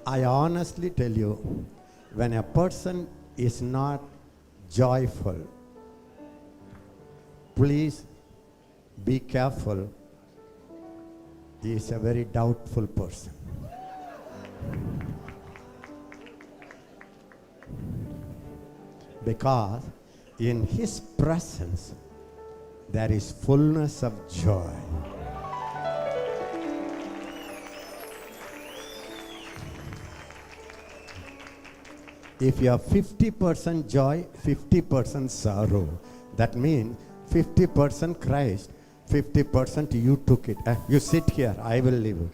I honestly tell you, when a person is not joyful, please be careful. He is a very doubtful person. Because in his presence, there is fullness of joy. If you have 50% joy, 50% sorrow, that means 50% Christ, 50% you took it. You sit here, I will leave.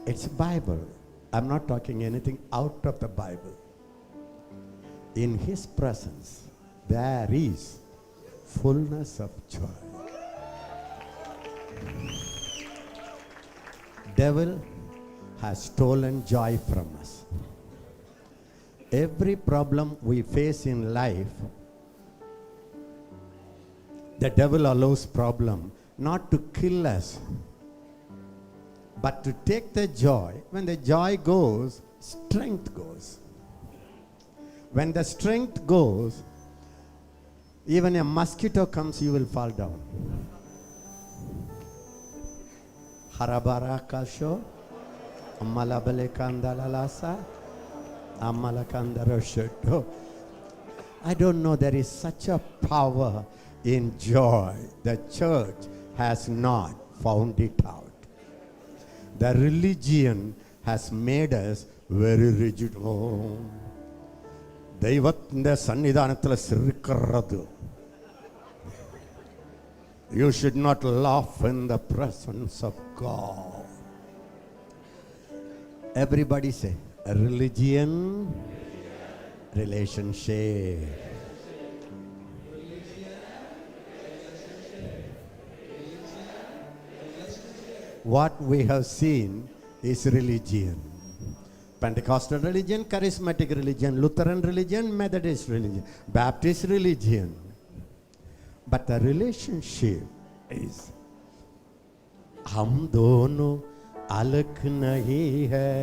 It's Bible. I'm not talking anything out of the Bible. In his presence, there is fullness of joy. Devil has stolen joy from us. Every problem we face in life, the devil allows problem not to kill us, but to take the joy. When the joy goes, strength goes. When the strength goes, even a mosquito comes, you will fall down. Harabara kasho, amalabale kandalalasa, amalakandaro. I don't know, there is such a power in joy. The church has not found it out. The religion has made us very rigid. Oh, ദൈവത്തിൻ്റെ സന്നിധാനത്തിൽ സിരിക്കറത്. You should not laugh in the presence of God. Everybody say, a religion, relationship. What we have seen is religion. Pentecostal religion, charismatic religion, Lutheran religion, Methodist religion, Baptist religion. But the relationship is, हम दोनों अलग नहीं है,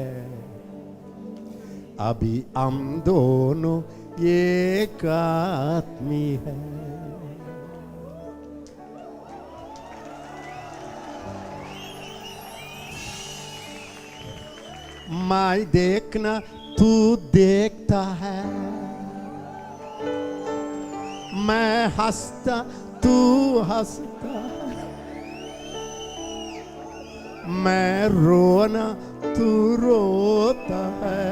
अभी हम दोनों एक आदमी है. मैं देखना तू देखता है, मैं हंसता तू हंसता है, मैं रोना तू रोता है,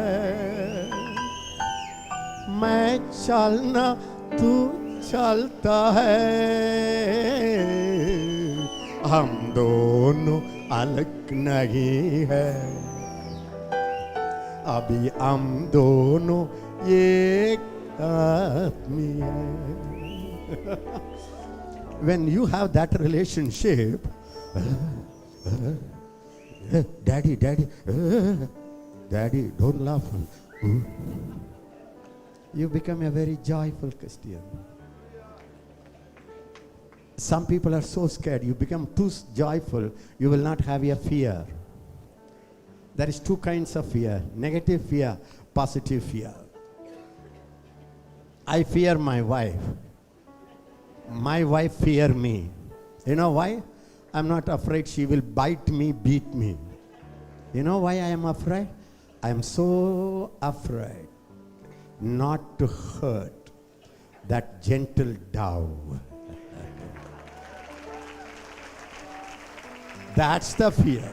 मैं चलना तू चलता है. हम दोनों अलग नहीं है, अभी हम दोनों एक आदमी है. When you have that relationship, daddy, don't laugh. You become a very joyful Christian. Some people are so scared. You become too joyful, you will not have a fear. There is two kinds of fear: negative fear, positive fear. I fear my wife. My wife fear me. You know why? I'm not afraid she will bite me, beat me. You know why I am afraid? I am so afraid not to hurt that gentle dove. That's the fear.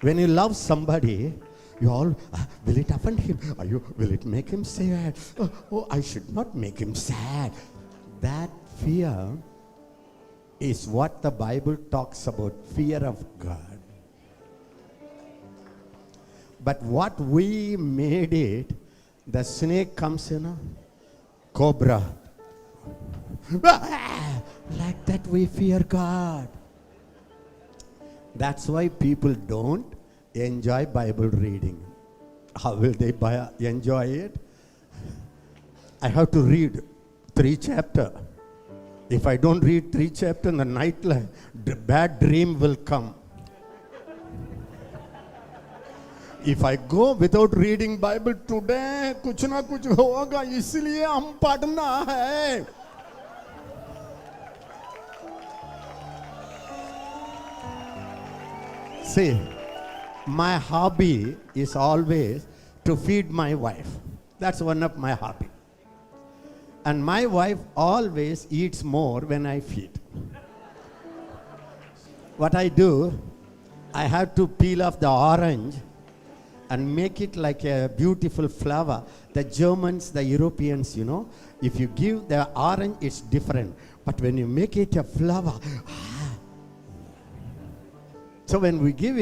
When you love somebody, you all, will it offend him? Will it make him sad? Oh, I should not make him sad. That fear is what the Bible talks about, fear of God. But what we made it, the snake comes, cobra. Like that we fear God. That's why people don't enjoy Bible reading. How will they enjoy it? I have to read 3 chapters. If I don't read 3 chapters in the night, the bad dream will come. If I go without reading Bible today, कुछ ना कुछ होगा, इसलिए हम पढ़ना है. See, my hobby is always to feed my wife. That's one of my hobby. And my wife always eats more when I feed. What I do, I have to peel off the orange and make it like a beautiful flower. The Germans, the Europeans, if you give the orange, it's different. But when you make it a flower, so when we give,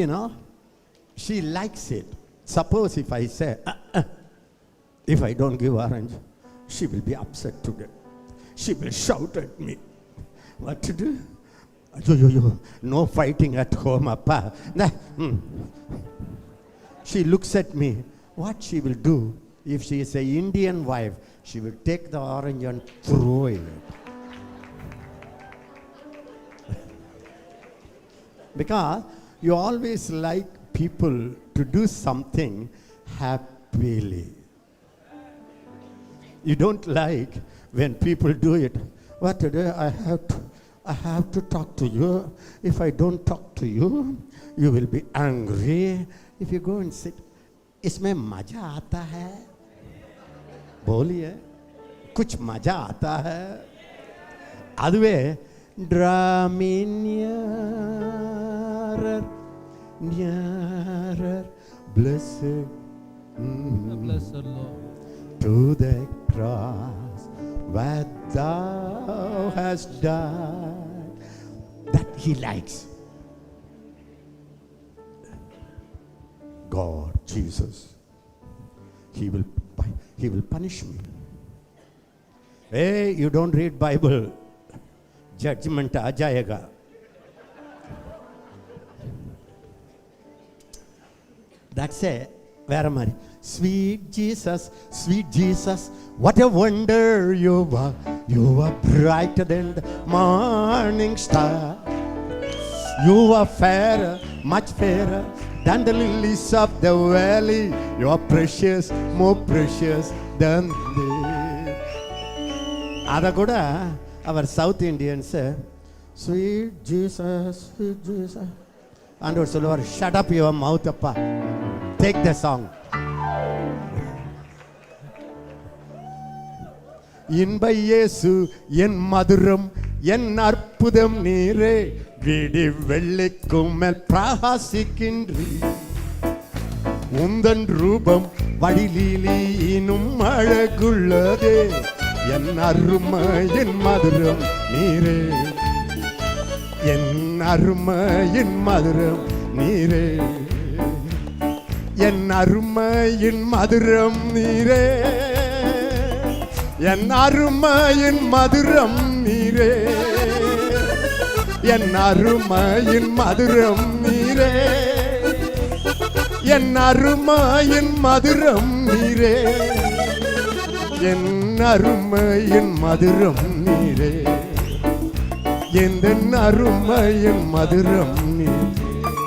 she likes it. Suppose if I say, if I don't give orange, she will be upset today. She will shout at me. What to do? No fighting at home, Appa. She looks at me. What she will do, if she is an Indian wife, she will take the orange and throw it. Because you always like people to do something happily. You don't like when people do it. What today I have to talk to you. If I don't talk to you, you will be angry. If you go and sit, इसमें मजा आता है. बोलिए, कुछ मजा आता है. अदुवे draw me nearer, nearer, blessed, Blessed Lord. to the cross where thou hast died. That he likes. God, Jesus, he will punish me. Hey, you don't read Bible, judgment आ जाएगा. That's it. Where am I? Sweet Jesus, what a wonder you are. You are brighter than the morning star. You are fairer, much fairer than the lilies of the valley. You are precious, more precious than they. Ada kuda, our South Indians say, sweet Jesus, sweet Jesus. And also, shut up your mouth, appa. Take the song. இன்ப இயேசு என் மதுரம் என் அற்புதம் நீரே விடி வெள்ளிக்கும் மேல் பிரகாசிக்கின்றீ உந்தன் ரூபம் வடிலீலினும் அழகுள்ளதே என் அருமை என் மதுரம் நீரே என் அருமை என் மதுரம் நீரே என் அருமை என் மதுரம் நீரே என் அருமையின் மதுரம் நீரே என் அருமையின் மதுரம் நீரே என் அருமையின் மதுரம் நீரே என் அருமையின் மதுரம் நீரே என் அருமையின் மதுரம் நீரே.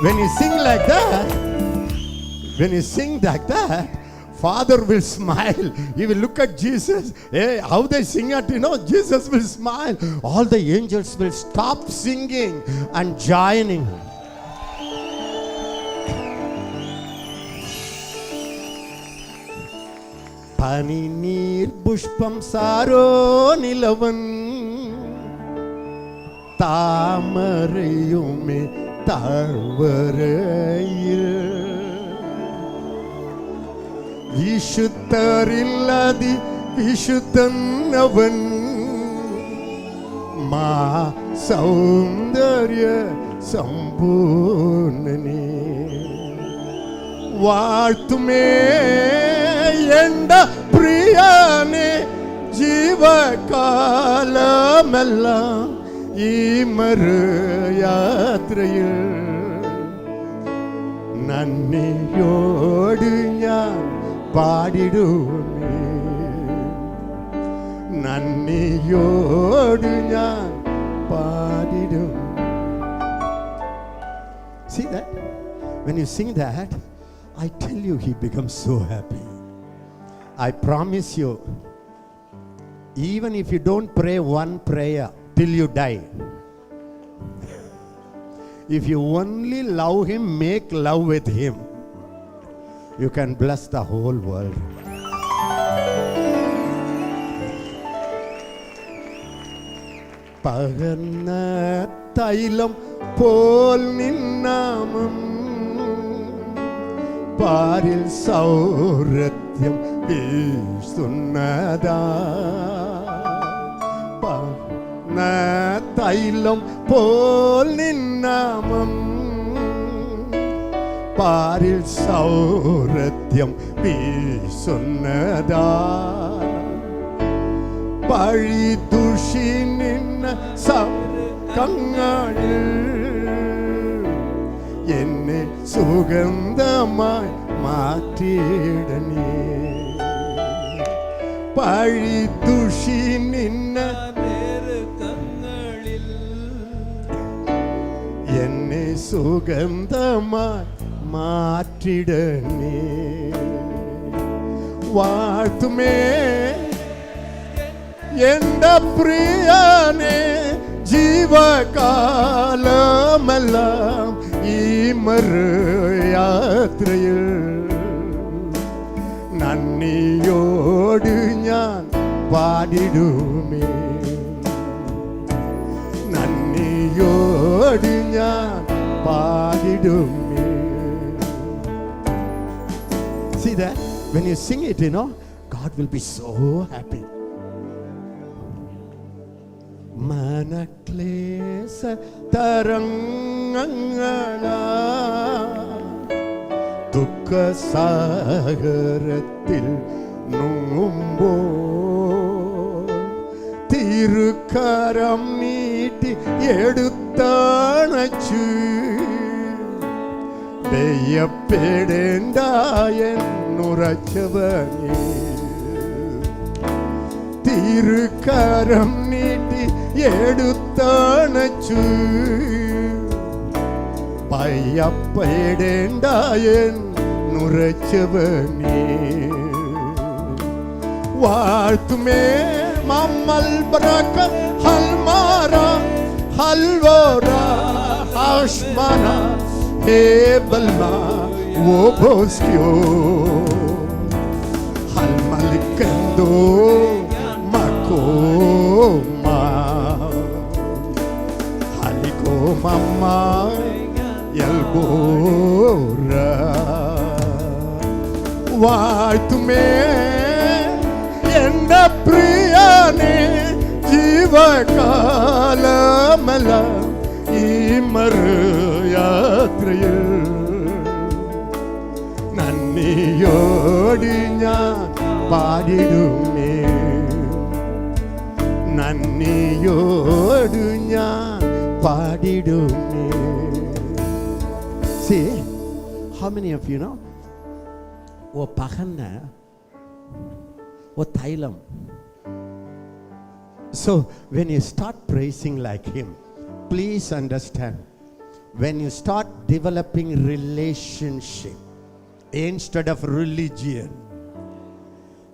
When you sing like that, Father will smile. He will look at Jesus. Hey, how they sing it, Jesus will smile. All the angels will stop singing and joining. Pani neer pushpam saro nilavan tamarayume tarvarayil വിശുദ്ധരില്ലാതി വിശുദ്ധനവൻ മാ സൗന്ദര്യ സമ്പൂർണനേ വാഴ്ത്തുമേ എണ്ട പ്രിയനെ ജീവകാലമെല്ലാം ഈ മറുയാത്രയിൽ നന്ദിയോട് ഞാൻ പാടിടുമേ നന്ദിയോട് ഞാൻ പാടിടും. See that? When you sing that, I tell you, he becomes so happy. I promise you, even if you don't pray one prayer till you die, if you only love him, make love with him, you can bless the whole world. പകർന്ന തൈലം പോൽ നിന്നാമം പാരിൽ സൗരത്യം വീശുന്നതാ പകർന്ന തൈലം പോൽ നിന്നാമം പാരിൽ സൗരത്യം വീശുന്നതാ പഴി ദുഷി നിന്ന കങ്ങളിൽ എന്നെ സുഗന്ധമായി മാറ്റിയിടണേ പഴി ദുഷി നിന്ന എന്നെ സുഗന്ധമായി മാറ്റിടണേ വാഴ്ത്തുമേ എന്റെ പ്രിയനെ ജീവകാലമെല്ലാം ഈ മറുയാത്രയിൽ നന്ദിയോട് ഞാൻ പാടിടുമേ നന്ദിയോട് ഞാൻ പാടിടുമേ. See that? When you sing it, God will be so happy. മനക്ലേശ തരംഗങ്ങള ദുഃഖസാഗരത്തിൽ മുങ്ങുമ്പോൾ തിരുക്കരം നീട്ടി എടുത്തണച്ചു ദയപ്പെടേണ്ട എന്നുറച്ചവനേ തിരുക്കരം നീട്ടി എടുത്തണച്ചു ഭയപ്പെടേണ്ട എന്നുറച്ചവനേ വാഴ്ത്തുമേ മമ്മൽ ബ്രക ഹൽമാര ഹൽവോര ഹഷ്മന ഹേബൽമ വോബോസ്ക്യോ ഹൽമലിക്കന്തോ Makoma Halikoma Yelbora വാഴ്ത്തുമേ എന്റെ പ്രിയനെ ജീവകാലമെല്ലാം ഈ മറുയാത്രയിൽ നന്ദിയോട് ഞാൻ പാടിടുമേ നന്ദിയോട് ഞാൻ പാടിടുമേ. See, how many of you know? ഓ പകന്ന ഓ തൈലം. So when you start praising like him, please understand, when you start developing relationship instead of religion,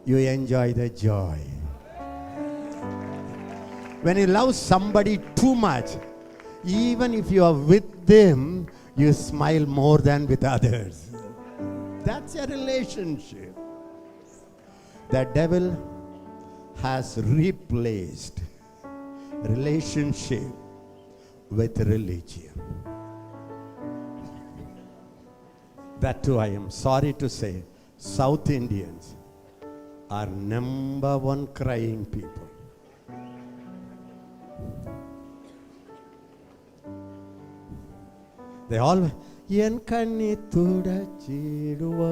you enjoy the joy. When you love somebody too much, even if you are with them, you smile more than with others. That's a relationship. The devil has replaced relationship with religion. That too, I am sorry to say, South Indians are number one crying people. They all en kanni tudachidua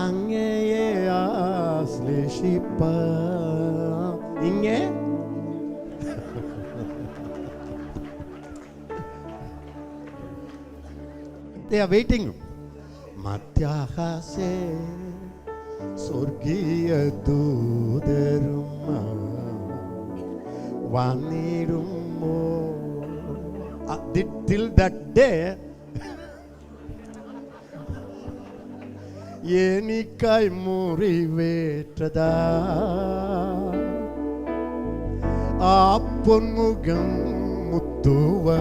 angeye asleshipa inge they are waiting. Matyahase Sorgiya Dudarumma Vanirum till that day എനിക്കായി മുറിവേറ്റതാ ആ പൊന്മുഖം മുത്തുവാ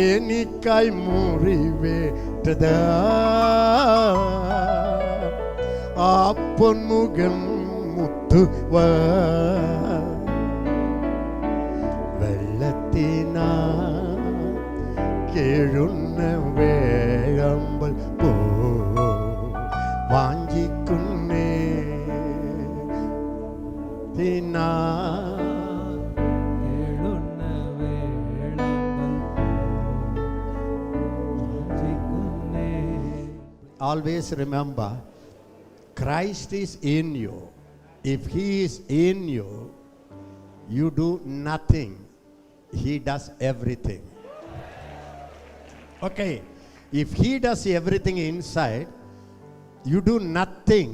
എനിക്കായി മുറിവേറ്റതാ ആ പൊന്മുഖം മുത്തുവാ വെള്ളത്തിനാ കേഴുന്ന വേഴമ്പൽ പോ വാഞ്ചിക്കുന്നേ തിനാ കേളുന്ന വേളമ്പൽ വാഞ്ചിക്കുന്നേ. Always remember, Christ is in you. If He is in you, you do nothing. He does everything. Okay, if He does everything inside, you do nothing.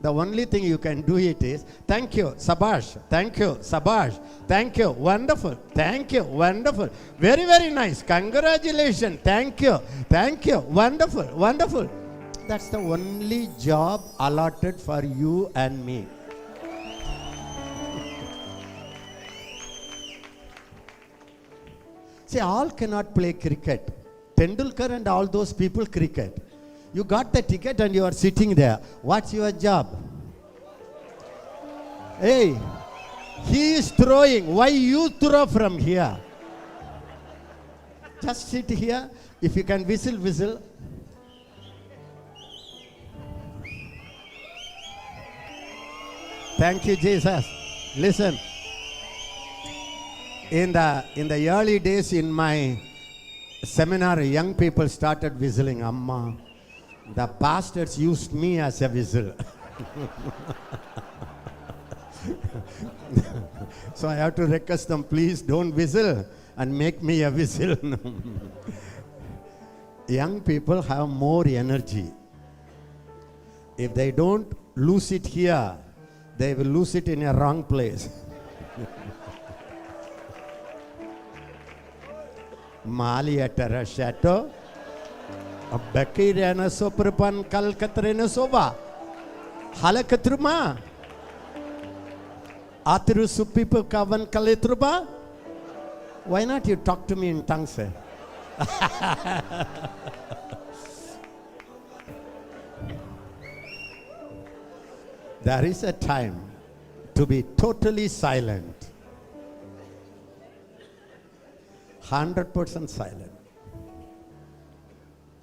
The only thing you can do it is, thank you, Sabash, thank you, Sabash, thank you, wonderful, thank you, wonderful, very, very nice, congratulations, thank you, wonderful, wonderful. That's the only job allotted for you and me. See, all cannot play cricket. Tendulkar and all those people cricket. You got the ticket and you are sitting there. What's your job? Hey, he is throwing. Why you throw from here? Just sit here. If you can whistle, whistle. Thank you, Jesus. Listen. In the early days in my seminar, young people started whistling Amma. The pastors used me as a whistle. So I have to request them, please don't whistle and make me a whistle. Young people have more energy. If they don't lose it here, they will lose it in a wrong place. Maliatara shato, a Bakirana soprapan Kalkatrina sova, Halakatruma, Atru Supipu Kavan Kalitruba. Why not you talk to me in tongues? Sir? There is a time to be totally silent. 100% silent.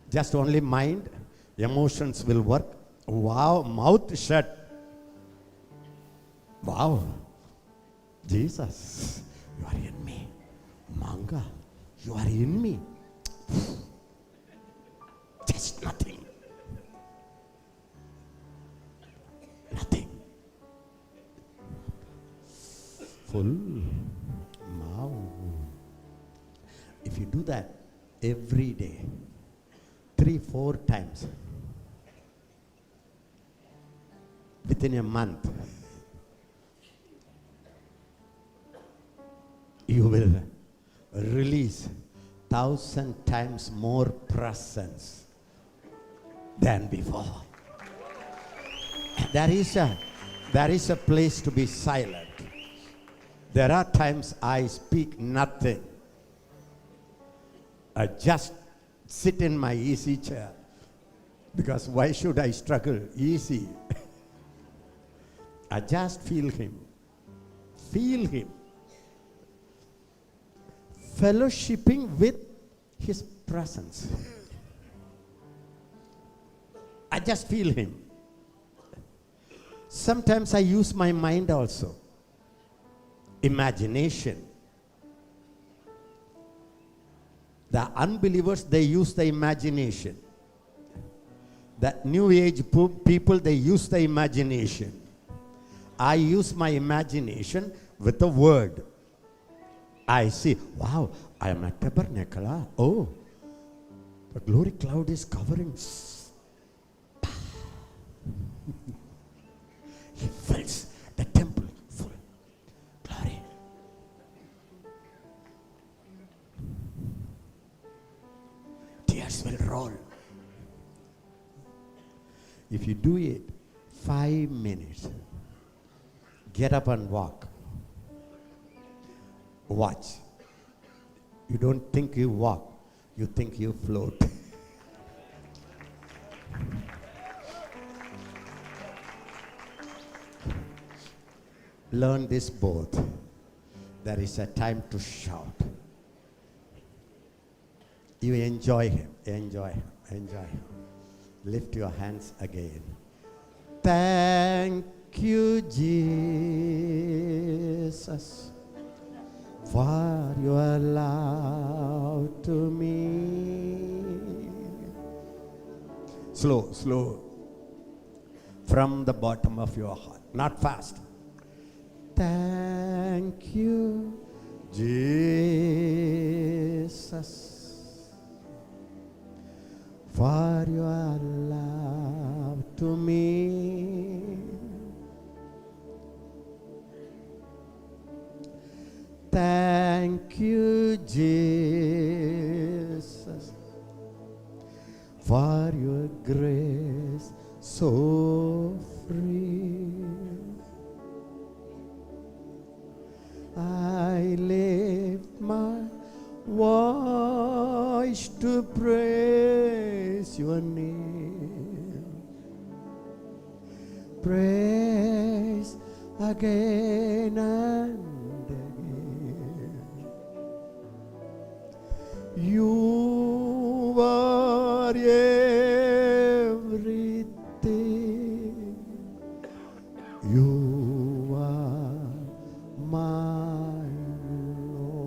Just only mind, emotions will work. Wow, mouth shut. Wow, Jesus, you are in me. Manga, you are in me. Just nothing. Nothing. Full mouth. If you do that every day, 3-4 times, within a month, you will release 1,000 times more presence than before. There is a place to be silent. There are times I speak nothing. I just sit in my easy chair. Because why should I struggle? Easy. I just feel Him. Feel Him. Fellowshipping with His presence. I just feel Him. Sometimes I use my mind also. Imagination. The unbelievers, they use the imagination. The new age people, they use the imagination. I use my imagination with the word. I see, wow, I am at tabernacle. Oh, the glory cloud is covering. He fills the temple full. Glory. Tears will roll. If you do it 5 minutes, get up and walk. Watch. You don't think you walk, you think you float. Learn this both. There is a time to shout. You enjoy him, enjoy him, enjoy him. Lift your hands again. Thank you, Jesus, for your love to me. Slow, slow. From the bottom of your heart, not fast. Thank you, Jesus, for your love to me. Thank you, Jesus, for your grace so free. I lift my voice to praise your name. Praise again and again. You are everything. You are my Lord.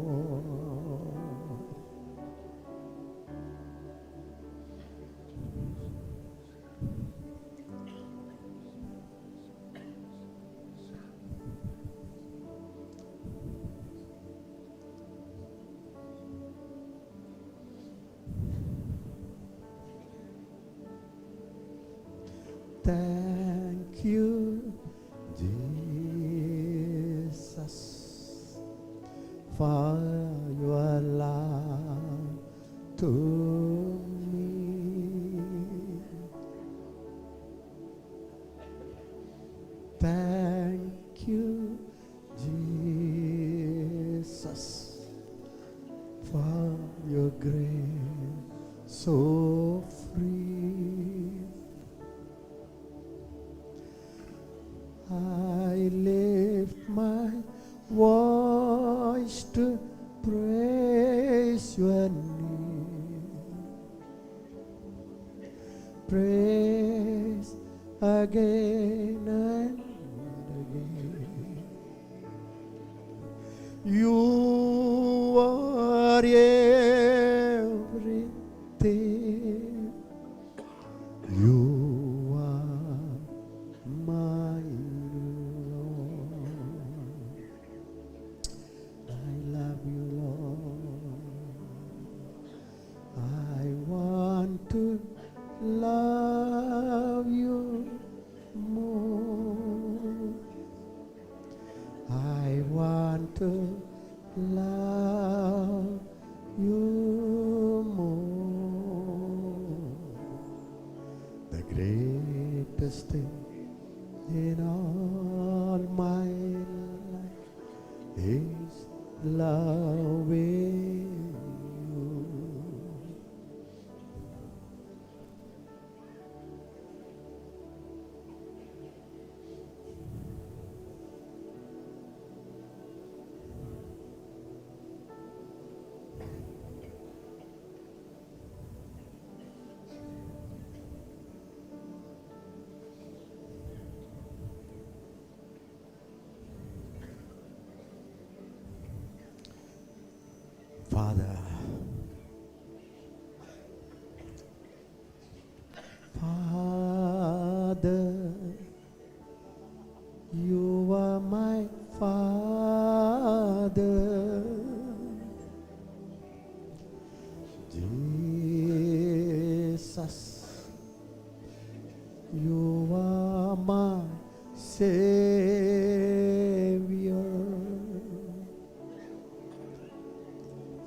Thank you, Jesus, for your love to me. Thank you, Jesus, for your grace so free. I lift my voice to praise your name. Praise again and again. You are everything. You are my Lord. I love you, Lord. I want to love you more. I want to love you more. The greatest thing in all my life is loving you. Father, Father, you are my Father. Jesus, you are my Savior.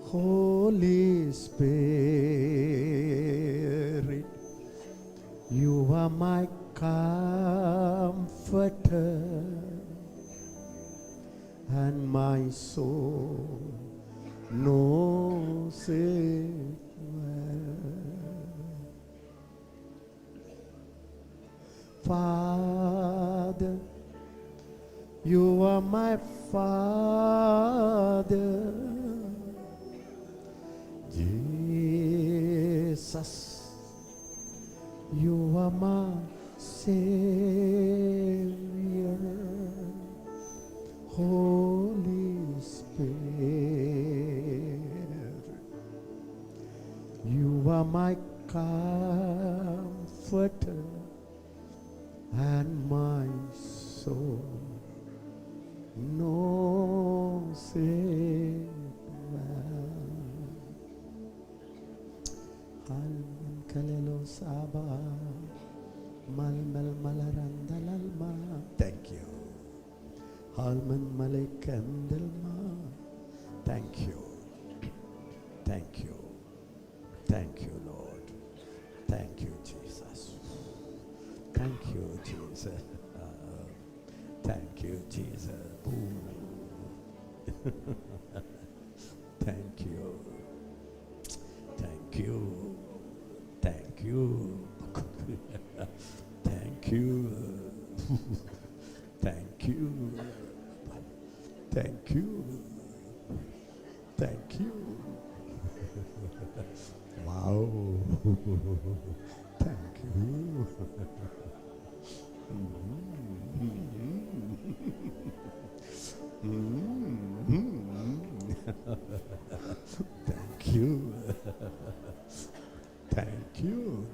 Holy Spirit, you are my and my soul knows it well. Father, you are my Father. Jesus, you are my Savior. Holy Spirit, you are my comforter and my soul knows it well. Alman kalelo saba, malmel malarandalalma. Thank you. Alman malekandelma. Thank you. Thank you. Thank you, Lord. Thank you, Jesus. Thank you, Jesus. Thank you, Jesus. Thank you. Thank you. Thank you. Thank you. Thank you. Thank you. Thank you. Wow. Thank you. Thank you. Thank you.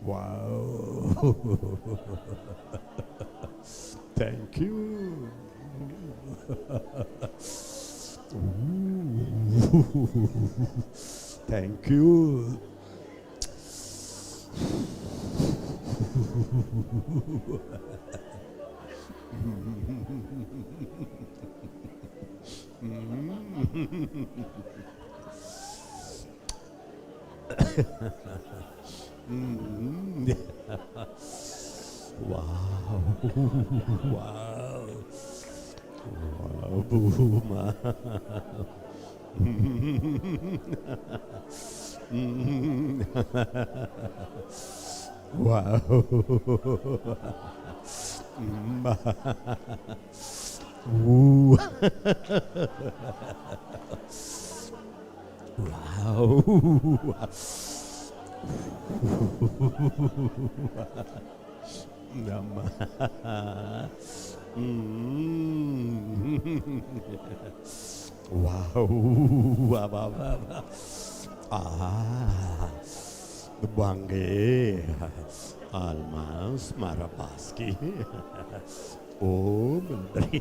Wow. Thank you. Thank you. Wow. Wow. Wow. Boom. Wow. Ooh. Wow. Wow. Ah. Bangge. Almas Marabaski. Oh, Mundri.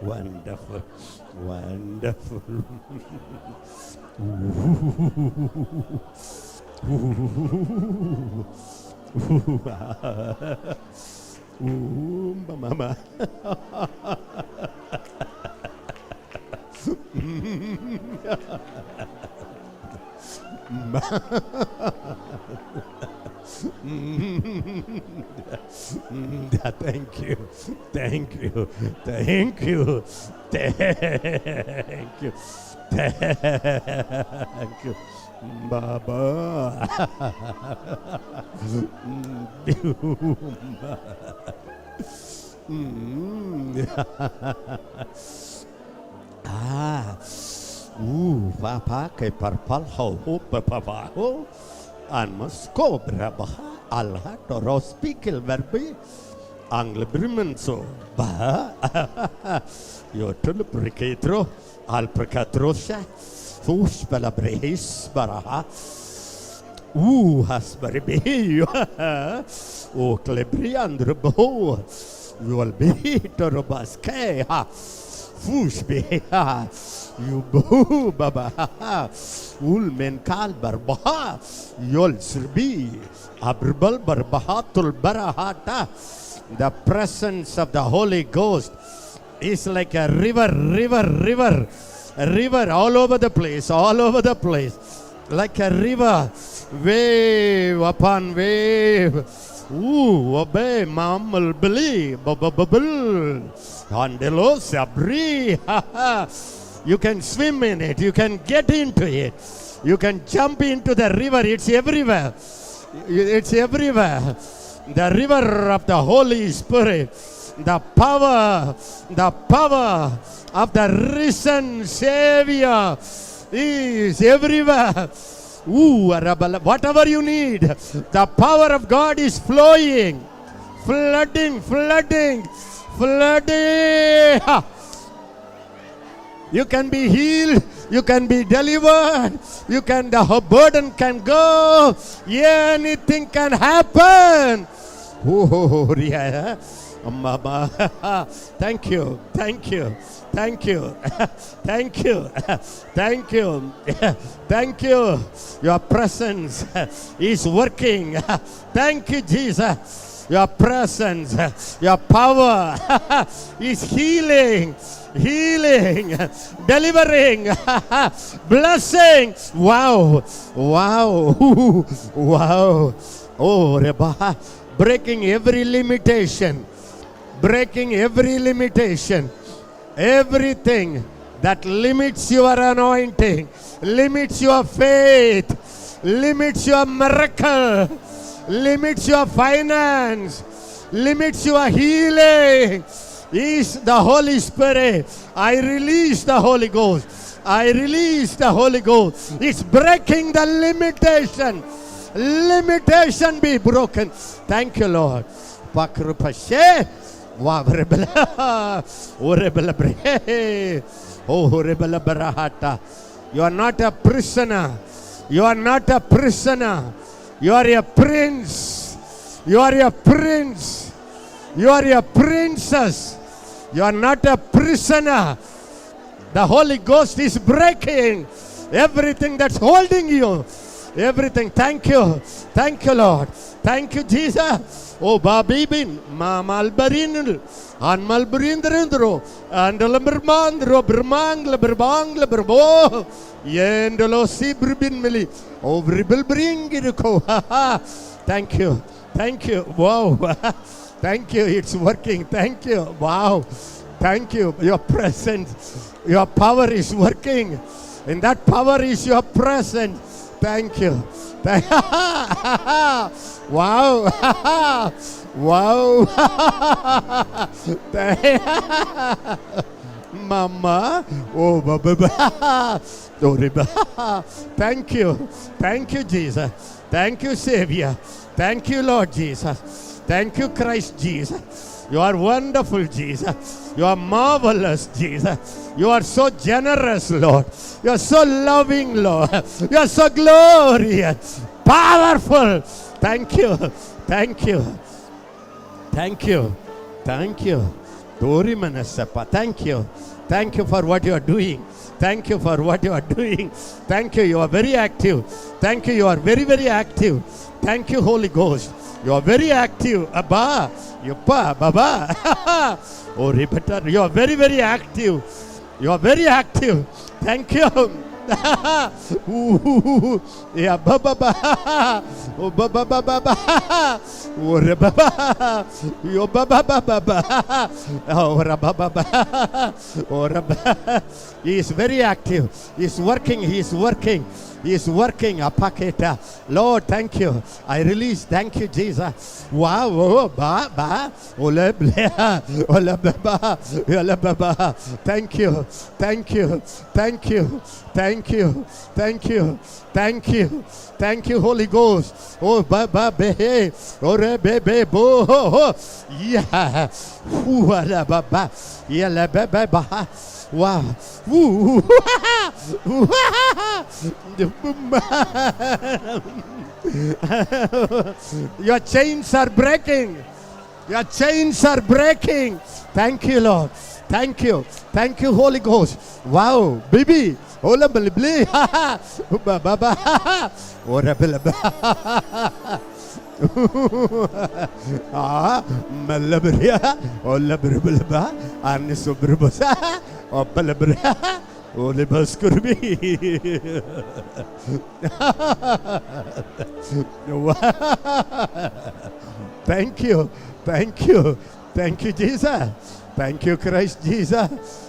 Wonderful. Wonderful. Mama. Thank you. Thank you. Thank you. Thank you. Thank you. Baba. Ah. Papa ke parpal ho papa ho anmas cobra baha Allah toros pikil verbi angle brimenso ba yo tul preketro al prekatrosha fus bela brehis baraha hasbari o klebriandro bo You'll be to Robaske. Fush be. You boo baba. Ul men kal barbaha. Yol sirbi. Abrbal barbahatul barahata. The presence of the Holy Ghost is like a river all over the place, like a river, wave upon wave. Ooh, obey, mammal, believe, bubble, andelo sabri. You can swim in it, you can get into it, you can jump into the river. It's everywhere. It's everywhere. The river of the Holy Spirit, the power of the risen Savior is everywhere. Ooh, whatever you need, the power of God is flowing, flooding. You can be healed, you can be delivered, the burden can go, anything can happen. Oh, yeah. Mama, thank you. Your presence is working. Thank you, Jesus. Your presence, your power is healing, delivering, blessing. Wow. Oh, Reba, breaking every limitation. Everything that limits your anointing, limits your faith, limits your miracle, limits your finance, limits your healing, is the Holy Spirit. I release the Holy Ghost. It's breaking the limitation. Limitation be broken. Thank you, Lord. Pakrupashe. Wow, rebella. Oh, rebella bre. Oh, rebella barahata. You are not a prisoner. You are a prince. You are a princess. You are not a prisoner. The Holy Ghost is breaking everything that's holding you. Everything. Thank you, Lord. Thank you, Jesus. Oh, Babibin, Mamalbarin, Anmalbrindrindro, and Lambermandro, Bermangla, Berbangla, Berbo, Yendolo Sibribin Mili, oh, Ribble bring it. Thank you. Wow. Thank you. It's working. Thank you. Wow. Thank you. Your presence, your power is working. And that power is your presence. Thank you. Wow. Mama. Oh, baba. Thank you, Jesus. Thank you, Savior. Thank you, Lord Jesus. Thank you, Christ Jesus. You are wonderful, Jesus. You are marvelous, Jesus. You are so generous, Lord. You are so loving, Lord. You are so glorious, powerful. Thank you. Dori Manasapa. Thank you for what you are doing. Thank you. You are very active. Thank you. You are very, very active. Thank you, Holy Ghost. You are very active. Abba. Yuppa. Baba. Oh, repeater. You are very, very active. Thank you. Yeah, baba. Oh, baba. Oh, baba. Yo, baba. Oh, baba. Oh, baba. He is very active. He is working. Apaketa. Lord, thank you. I release. Thank you, Jesus. Wow. Oh, ba. Ole baba. Thank you. Thank you, Holy Ghost. Oh, baba, be. Ore, be, bo. Yeah. Wala baba. Yala baba. Wow. Your chains are breaking. Thank you, Lord. Thank you. Thank you, Holy Ghost. Wow, baby. Ola blibli. Baba. Ora blaba. Malabria. Ola blaba. Arniso brubosa. Obalabria. Olibas kurbi. Thank you. Thank you. Thank you, Jesus. Thank you, Christ Jesus.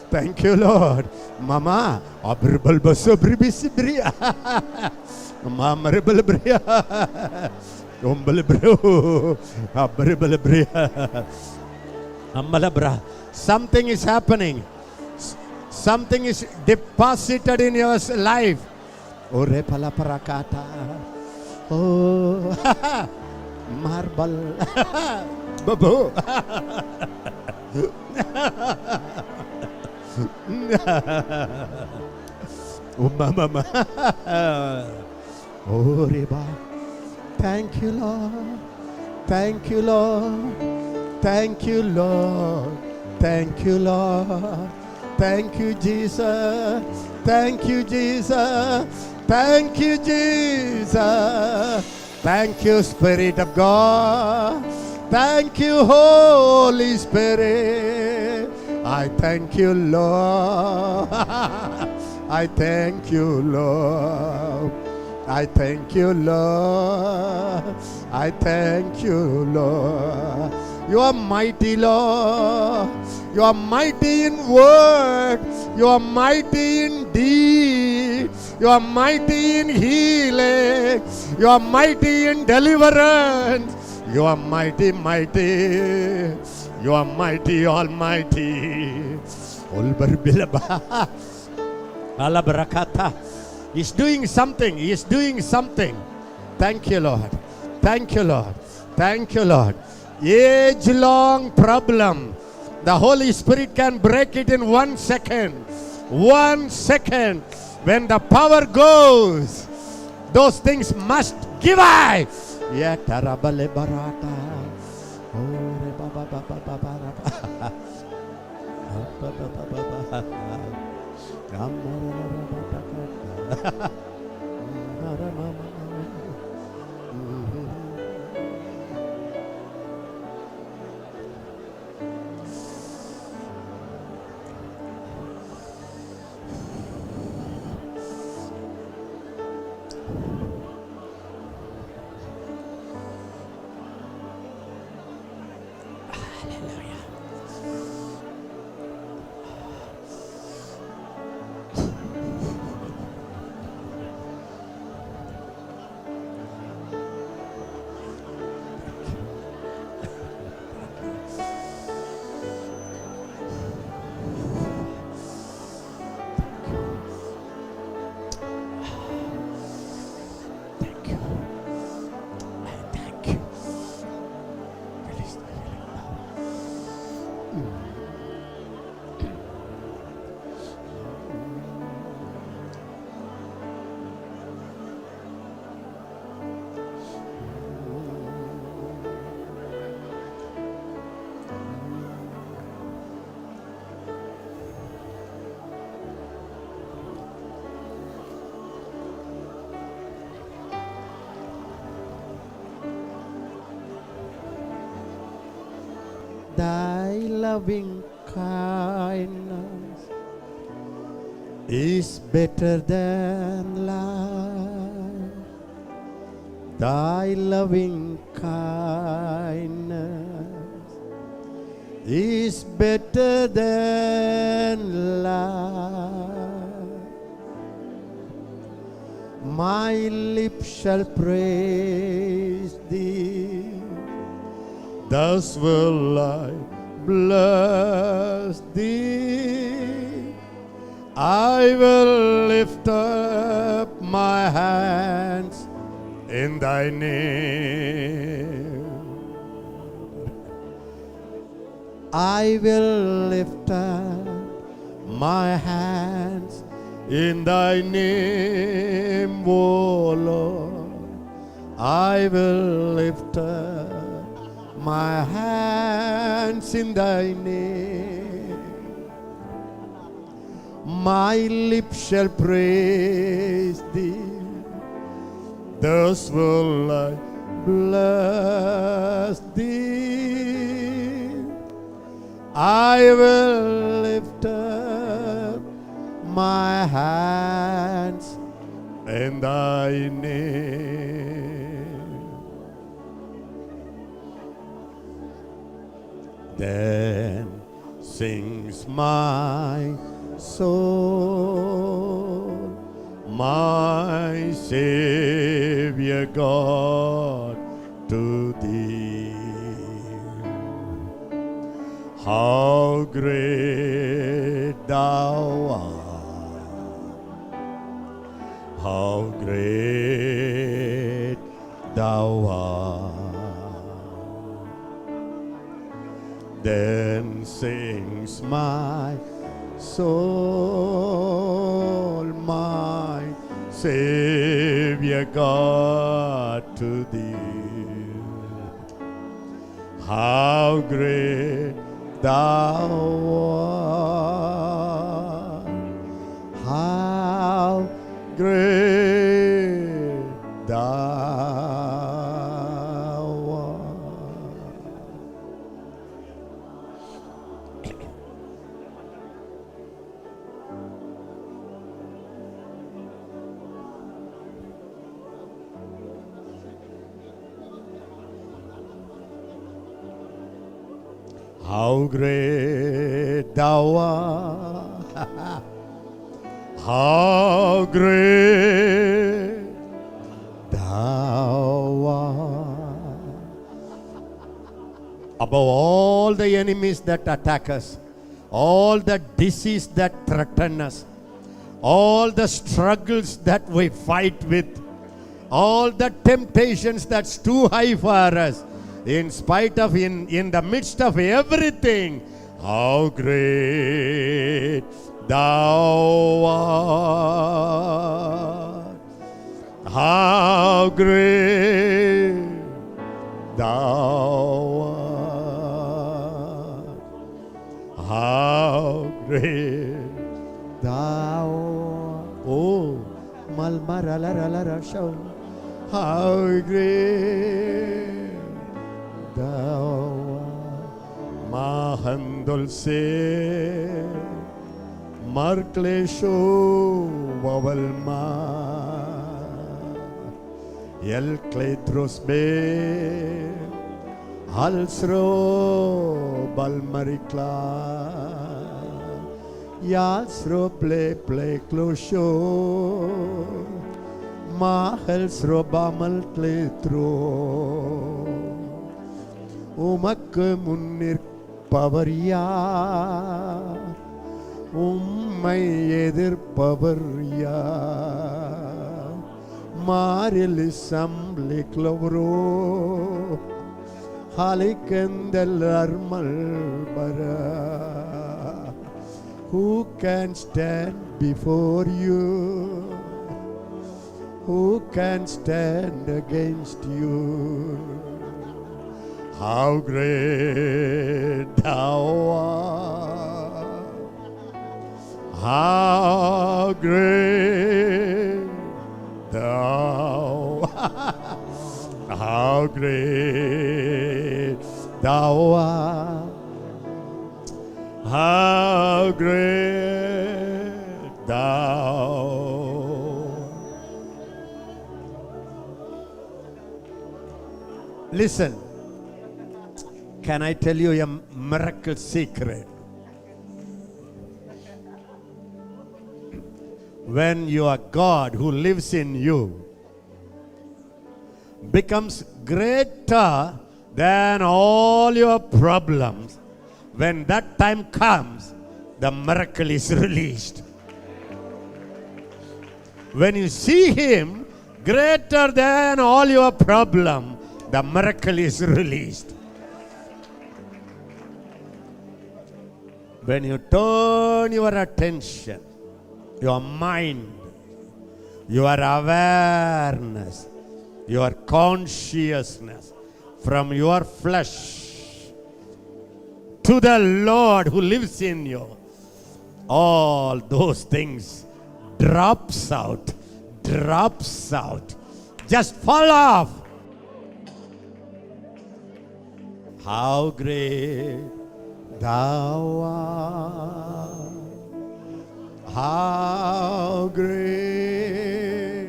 Thank you, Lord. Mama, abribal basobribisibria. Mama rebelbria. Umbelbro. Abribelbria. Amalabra. Something is happening. Something is deposited in your life. Ore pala parakata. Oh, marble. Babu. Oh, mama. Oh, Reba. Thank you, Lord. Thank you, Lord. Thank you, Lord. Thank you, Lord. Thank you, Jesus. Thank you, Jesus. Thank you, Jesus. Thank you, Spirit of God. Thank you, Holy Spirit. I thank you, Lord. I thank you, Lord. I thank you, Lord. I thank you, Lord. You are mighty, Lord. You are mighty in word. You are mighty in deed. You are mighty in healing. You are mighty in deliverance. You are mighty, mighty. You are mighty, almighty. Alabrakata. He's doing something. He is doing something. Thank you, Lord. Thank you, Lord. Thank you, Lord. Age-long problem. The Holy Spirit can break it in 1 second. 1 second. When the power goes, those things must give way. Yeah, tarabale barata. Oh, baba baba baba baba. Thy loving kindness is better than life. Thy loving kindness is better than life. My lips shall praise thee. Thus will I bless thee. I will lift up my hands in thy name. I will lift up my hands in thy name, O Lord. I will lift up my hands in thy name. My lips shall praise thee. Thus will I bless thee. I will lift up my hands in thy name. Then sings my soul, my Savior God, to thee. How great thou art, how great thou art. Then sings my soul, my Savior God, to thee. How great thou art, how great thou art. How great thou art, how great thou art. Above all the enemies that attack us, all the disease that threaten us, all the struggles that we fight with, all the temptations that's too high for us, in spite of, in the midst of everything, how great thou art, how great thou art, how great thou art. Oh, malmaralalara show, how great thou art. Mahandol se marklesho wavalma el kletros be halsro balmarikla yalsro play klosho mahelsro bamal kletro. உமக்கு முன்னிற்பவர் யார், உம்மை எதிர்ப்பவர் யார்? மாறில் சம்லிக்லவரோ ஹலிக்கந்தல் அர்மல் பரா. Who can stand before you? Who can stand against you? How great thou art, how great thou how great thou art, how great thou. Listen. Can I tell you a miracle secret? When your God who lives in you becomes greater than all your problems, when that time comes, the miracle is released. When you see Him greater than all your problem, the miracle is released. When you turn your attention, your mind, your awareness, your consciousness from your flesh to the Lord who lives in you, all those things drops out, just fall off. How great thou art, how great.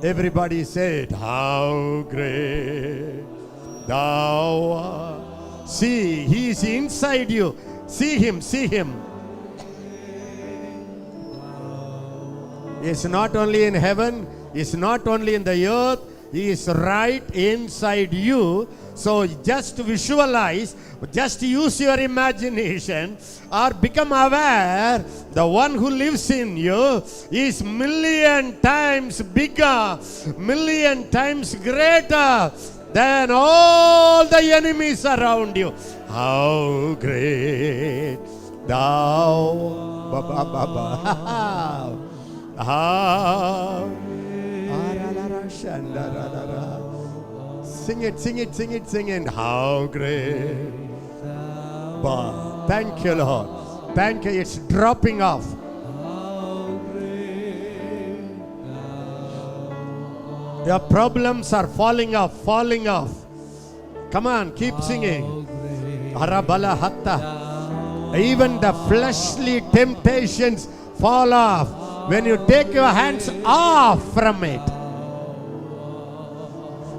Everybody said, how great thou art. See, he is inside you. See him, see him. He is not only in heaven, he is not only in the earth, he is right inside you. So just visualize, just use your imagination or become aware the one who lives in you is million times bigger, million times greater than all the enemies around you. How great thou art. How sing it, sing it, sing it, sing it. How great. Thank you, Lord. Thank you. It's dropping off. Your problems are falling off, falling off. Come on, keep singing. Arabala hatta. Even the fleshly temptations fall off when you take your hands off from it.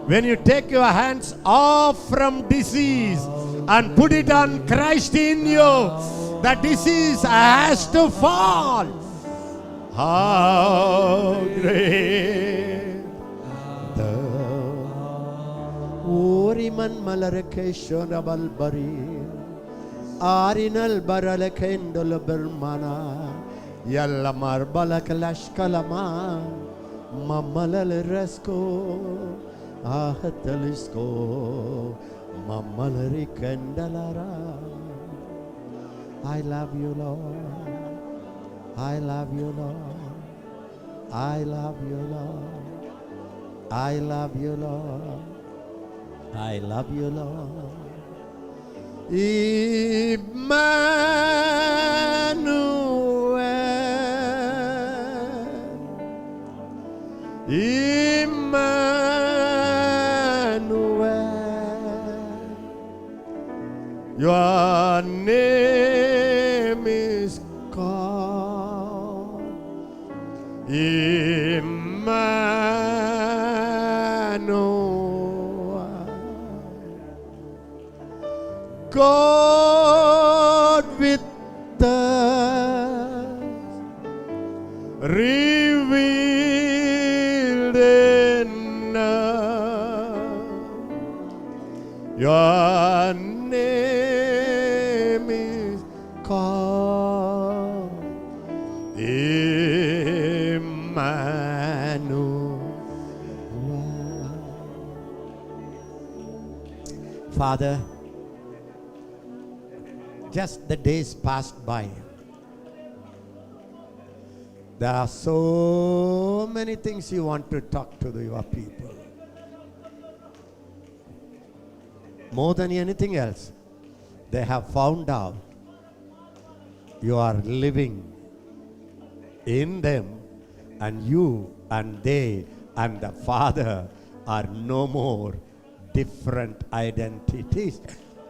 When you take your hands off from disease and put it on Christ in you, the disease has to fall. How great the Uriman Malarakeshona Balbari Arinal Baralakendol Bermana Yalamar Balakalashkalama Mamalal Resko Ahatalisko Mamalari Kandalara. I love you, Lord. I love you, Lord. I love you, Lord. I love you, Lord. I love you, Lord. Emmanuel, your name is God. Emmanuel, God with us, revealed in us. Your name is called Emmanuel. Father, just the days passed by. There are so many things you want to talk to your people. More than anything else, they have found out you are living in them, and you and they and the Father are no more different identities.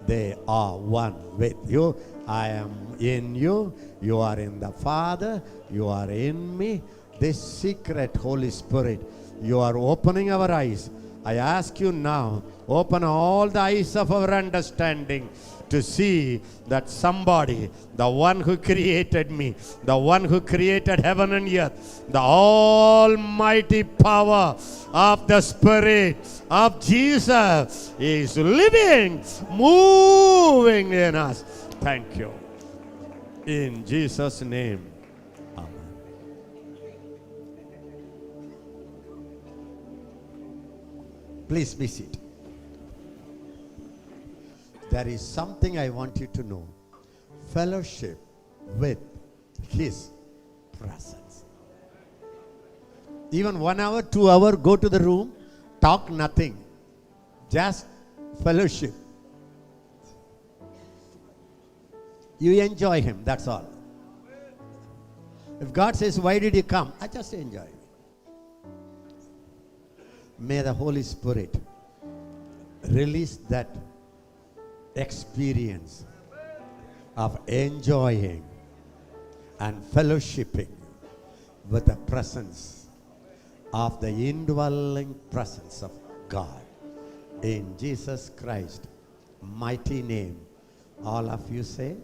They are one with you. I am in you. You are in the Father. You are in me. This secret, Holy Spirit, you are opening our eyes. I ask you now, open all the eyes of our understanding to see that somebody, the one who created me, the one who created heaven and earth, the almighty power of the Spirit of Jesus is living, moving in us. Thank you. In Jesus' name. Amen. Please be seated. There is something I want you to know. Fellowship with His presence. Even 1 hour, 2 hour, go to the room, talk nothing. Just fellowship. You enjoy Him, that's all. If God says, why did you come? I just enjoy. May the Holy Spirit release that experience of enjoying and fellowshipping with the presence of the indwelling presence of God. In Jesus Christ's mighty name, all of you say,